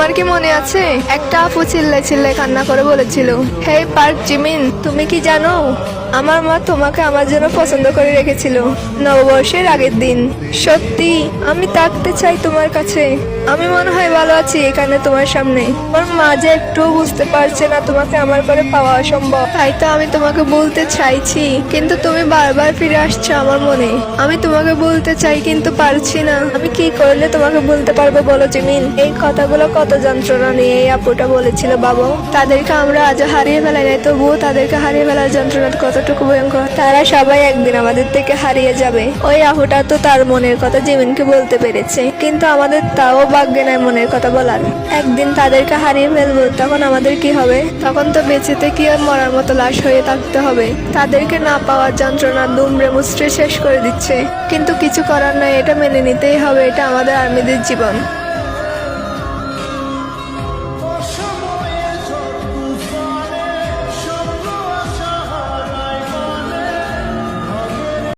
তোমার কি মনে আছে একটা আপু চিল্লাই চিল্লাই কান্না করে বলেছিল, হে পার্ক জিমিন, তুমি কি জানো আমার মা তোমাকে আমার জন্য পছন্দ করে রেখেছিল নববর্ষের আগের দিন। সত্যি আমি থাকতে চাই তোমার কাছে। আমি মনে হয় ভালো আছি এখানে তোমার সামনে। আমার মা যে একটুও বুঝতে পারছে না তোমাকে আমার করে পাওয়া অসম্ভব। তাই তো আমি তোমাকে বলতে চাইছি, কিন্তু তুমি বারবার ফিরে আসছো আমার মনে। আমি তোমাকে বলতে চাই কিন্তু পারছি না। আমি কি করলে তোমাকে বলতে পারবো বলো জিমিন? এই কথাগুলো কত যন্ত্রণা নিয়ে এই আপুটা বলেছিল বাবু। তাদেরকে আমরা আজ হারিয়ে ফেলাই নাই, তবুও তাদেরকে হারিয়ে ফেলার যন্ত্রণা কতটুকু ভয়ঙ্কর। তারা সবাই একদিন আমাদের থেকে হারিয়ে যাবে। ওই আপুটা তো তার মনের কথা জিমিনকে বলতে পেরেছে, কিন্তু আমাদের তাও ভাগ্যে নাই মনের কথা বলার। একদিন তাদেরকে হারিয়ে ফেলবো, তখন আমাদের কি হবে? তখন তো বেঁচে থেকে মরার মতো লাশ হয়ে থাকতে হবে। তাদেরকে না পাওয়ার যন্ত্রণা দুমড়ে মুচড়ে শেষ করে দিচ্ছে, কিন্তু কিছু করার নাই, এটা মেনে নিতেই হবে। এটা আমাদের আর্মিদের জীবন।